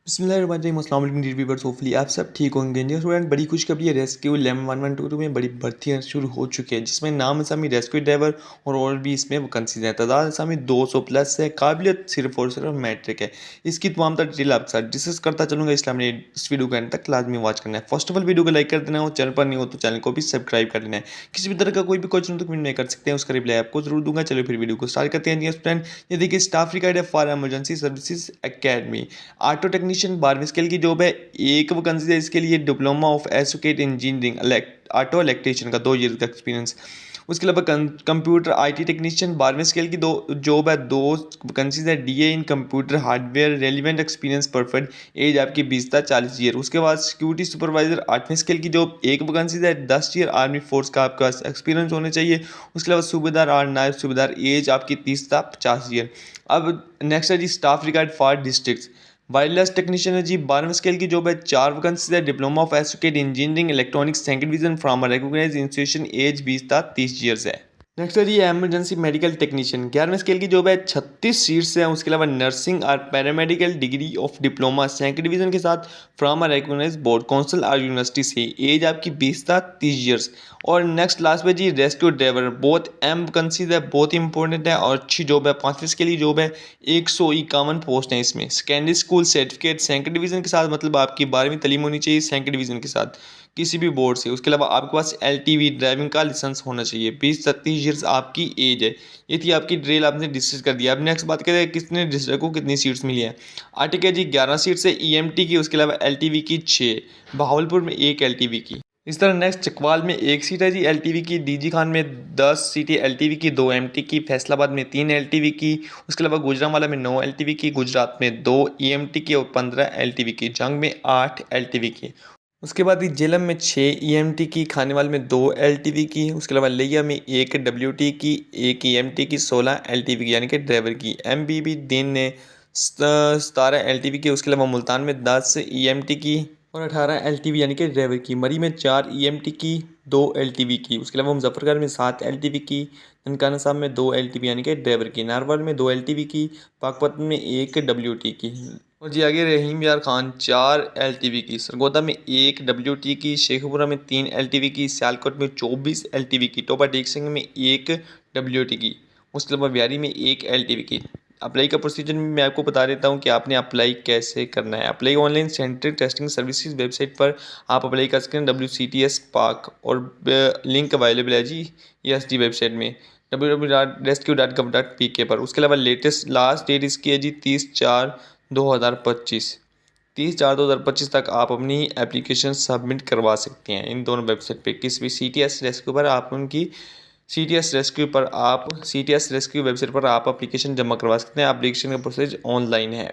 बिस्मिल्लाहिर्रहमानिर्रहीम। अस्सलाम वालेकुम डियर व्यूअर्स, होपफुली आप सब ठीक होंगे। जी स्टूडेंट, बड़ी खुशखबरी है, रेस्क्यू 11-112 में बड़ी भर्तियाँ शुरू हो चुकी हैं, जिसमें नाम असामी रेस्क्यू ड्राइवर और भी इसमें वैकेंसीज हैं। तादाद असामी 200 प्लस है। काबिलियत सिर्फ और सिर्फ मैट्रिक है। इसकी तमाम तर डिटेल आपके साथ डिस्कस करता चलूँगा, इसलिए हमने इस वीडियो को एंड तक लाजमी वॉच करना है। फर्स्ट ऑफ ऑल वीडियो को लाइक कर देना हो, चैनल पर नहीं हो तो चैनल को भी सब्सक्राइब कर लेना है। किसी भी तरह का कोई भी क्वेश्चन हो तो कमेंट में कर सकते हैं, उसका रिप्लाई आपको जरूर दूंगा। चलो फिर वीडियो को स्टार्ट करते हैं। जी स्टूडेंट, ये देखिए स्टाफ रिक्वायर्ड है for emergency services academy. Auto technician 12वीं स्केल की जॉब है। एक वैकेंसी है इसके लिए, diploma of associate engineering auto electrician का 2 ईयर का एक्सपीरियंस। उसके अलावा कंप्यूटर आईटी टेक्नीशियन 12वीं स्केल की दो जॉब है। 2 वैकेंसीज है। DA in computer hardware, relevant experience perfect, age आपकी 20 था 40 ईयर। उसके बाद सिक्योरिटी सुपरवाइजर 8वीं स्केल की जॉब, एक वैकेंसीज है। 10 ईयर आर्मी फोर्स का आपका एक्सपीरियंस होना चाहिए। उसके अलावा सूबेदार और नायब सूबेदार, एज आपकी 30 था 50 ईयर। अब नेक्स्ट है जी staff regard for district. Wireless technician है जी, 12वीं स्केल की जॉब है। 4 वैकेंसीज है। Diploma of associate engineering electronics second division from a recognized institution, age 20 था 30 ईयर्स है। नेक्स्ट है जी एमरजेंसी मेडिकल टेक्नीशियन, 11वीं स्केल की जॉब है। 36 सीट्स हैं। उसके अलावा नर्सिंग और paramedical degree of diploma second division के साथ from a recognized board council और यूनिवर्सिटी से, एज आपकी 20 था 30 ईयर्स। और नेक्स्ट लास्ट पे जी रेस्क्यू ड्राइवर, बहुत एम वैकेंसीज है, बहुत इंपॉर्टेंट है और अच्छी जॉब है। 5वीं स्केल की जॉब है। 151 पोस्ट हैं इसमें। Secondary school certificate second division के साथ, मतलब आपकी 12वीं तालीम होनी चाहिए सेकंड डिवीजन के साथ किसी भी बोर्ड से। उसके अलावा आपके पास एलटीवी ड्राइविंग का लाइसेंस होना चाहिए। 20-30 ईयर्स आपकी एज है। ये थी आपकी ड्रिल, आपने डिस्कस कर दिया। अब नेक्स्ट बात करें कितने डिस्ट्रिक्ट को कितनी सीट्स मिली है। आर्टिक है जी 11 सीट्स है ईएमटी की। उसके अलावा एलटीवी की 6, बहावलपुर में 1 एलटीवी की। इस तरह नेक्स्ट चकवाल में 1 सीट है जी एलटीवी की। डीजी खान में 10 सीटें एलटीवी की, 2 एमटी की। फैसलाबाद में 3 एलटीवी की। उसके अलावा गुजरांवाला में 9 एलटीवी की। गुजरात में 2 ईएमटी की और 15 एलटीवी की। जंग में 8 एलटीवी की। उसके बाद ही जेलम में 6 ईएमटी की। खानेवाल में 2 एलटीवी की। उसके अलावा लिया में 1 डब्ल्यूटी की, 1 ईएमटी की, 16 एलटीवी की यानी कि ड्राइवर की। एमबीबी दिन ने 17 एलटीवी की। उसके अलावा मुल्तान में 10 ईएमटी की और 18 एलटीवी यानी कि ड्राइवर की। मरी में 4 ईएमटी की, 2 एलटीवी की। उसके अलावा मुजफ्फरगढ़ में 7 एलटीवी की। ननकाना साहब में 2 एलटीवी यानी कि ड्राइवर की। नारवाल में 2 एलटीवी की। पाकपतन में 1 डब्ल्यूटी की। और जी आगे रहीम यार खान 4 एलटीवी की। सरगोदा में 1 डब्ल्यूटी की। शेखपुरा में 3 एलटीवी की। सियालकोट में 24 एलटीवी की। टोपा टेक सिंह में 1 डब्ल्यूटी की। उसके अलावा व्यारी में 1 एलटीवी की। अप्लाई का प्रोसीजर मैं आपको बता देता हूँ कि आपने अप्लाई कैसे करना है। Apply online centre testing services website पर आप अप्लाई कर सकते हैं, WCTS पाक, और लिंक अवेलेबल है जी ESD वेबसाइट में www.rescue.gov.pk पर। उसके अलावा लेटेस्ट लास्ट डेट इसकी है जी 30/4/2025। 30/4/2025 तक आप अपनी एप्लीकेशन सबमिट करवा सकते हैं इन दोनों वेबसाइट पे। किसी भी CTS रेस्क्यू पर आप उनकी CTS रेस्क्यू वेबसाइट पर आप एप्लीकेशन जमा करवा सकते हैं। एप्लीकेशन का प्रोसेस ऑनलाइन है।